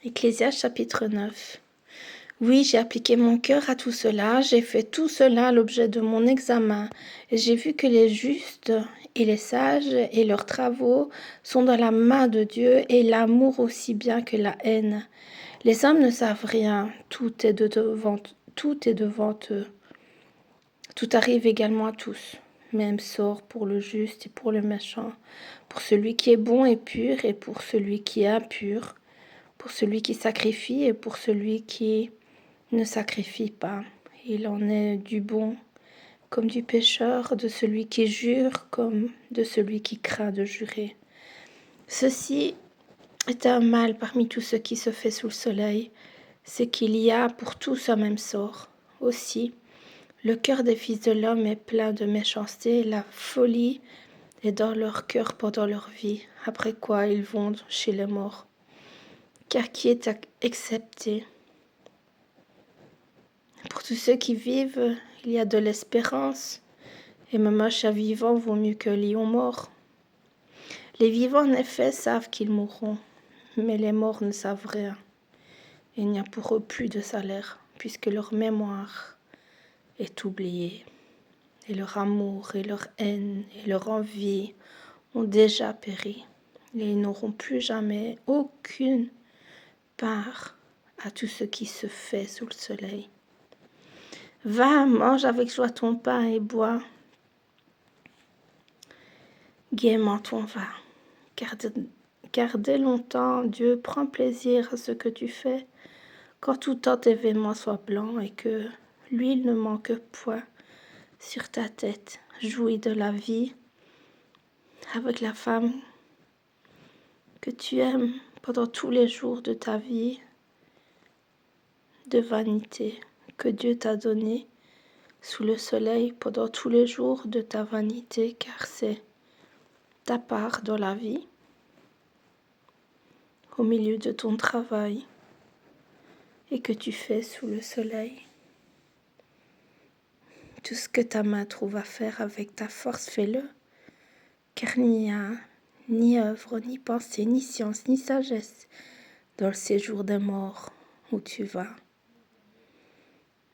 Ecclésiaste chapitre 9. Oui, j'ai appliqué mon cœur à tout cela, j'ai fait tout cela l'objet de mon examen, et j'ai vu que les justes et les sages et leurs travaux sont dans la main de Dieu, et l'amour aussi bien que la haine. Les hommes ne savent rien, tout est devant eux. Tout arrive également à tous, même sort pour le juste et pour le méchant, pour celui qui est bon et pur et pour celui qui est impur, pour celui qui sacrifie et pour celui qui ne sacrifie pas. Il en est du bon comme du pécheur, de celui qui jure comme de celui qui craint de jurer. Ceci est un mal parmi tout ce qui se fait sous le soleil, c'est qu'il y a pour tous un même sort. Aussi, le cœur des fils de l'homme est plein de méchanceté, et la folie est dans leur cœur pendant leur vie, après quoi ils vont chez les morts. Car qui est accepté? Pour tous ceux qui vivent, il y a de l'espérance, et même un chat vivant vaut mieux qu'un lion mort. Les vivants, en effet, savent qu'ils mourront, mais les morts ne savent rien. Il n'y a pour eux plus de salaire, puisque leur mémoire est oubliée, et leur amour, et leur haine, et leur envie ont déjà péri, et ils n'auront plus jamais aucune part à tout ce qui se fait sous le soleil. Va, mange avec joie ton pain et bois gaiement ton vin, car dès longtemps Dieu prend plaisir à ce que tu fais, quand tout ton événement soit blanc et que l'huile ne manque point sur ta tête. Jouis de la vie avec la femme que tu aimes pendant tous les jours de ta vie de vanité que Dieu t'a donné sous le soleil pendant tous les jours de ta vanité, car c'est ta part dans la vie, au milieu de ton travail et que tu fais sous le soleil. Tout ce que ta main trouve à faire avec ta force, fais-le, car il n'y a ni œuvre, ni pensée, ni science, ni sagesse dans le séjour des morts où tu vas.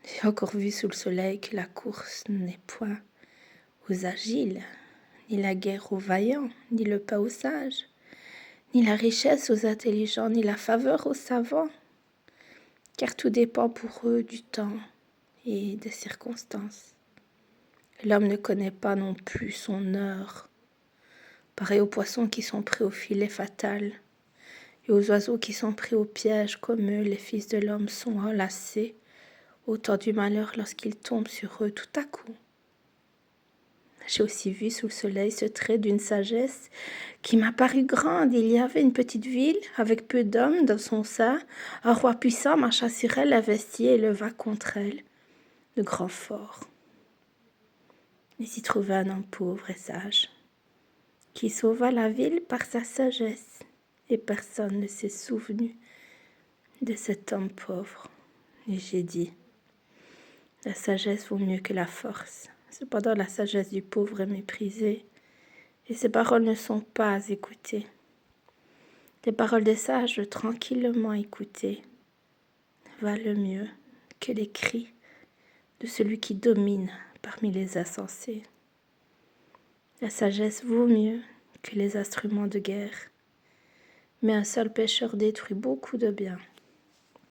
J'ai encore vu sous le soleil que la course n'est point aux agiles, ni la guerre aux vaillants, ni le pain aux sages, ni la richesse aux intelligents, ni la faveur aux savants, car tout dépend pour eux du temps et des circonstances. L'homme ne connaît pas non plus son heure, pareil aux poissons qui sont pris au filet fatal, et aux oiseaux qui sont pris au piège, comme eux, les fils de l'homme sont enlacés au temps du malheur lorsqu'il tombe sur eux tout à coup. J'ai aussi vu sous le soleil ce trait d'une sagesse qui m'a paru grande. Il y avait une petite ville avec peu d'hommes dans son sein. Un roi puissant marcha sur elle, investit et leva contre elle de grands forts. Il s'y trouvait un homme pauvre et sage, qui sauva la ville par sa sagesse, et personne ne s'est souvenu de cet homme pauvre. Et j'ai dit, la sagesse vaut mieux que la force. Cependant, la sagesse du pauvre est méprisée, et ses paroles ne sont pas écoutées. Les paroles des sages, tranquillement écoutées, valent mieux que les cris de celui qui domine parmi les insensés. La sagesse vaut mieux que les instruments de guerre, mais un seul pécheur détruit beaucoup de biens.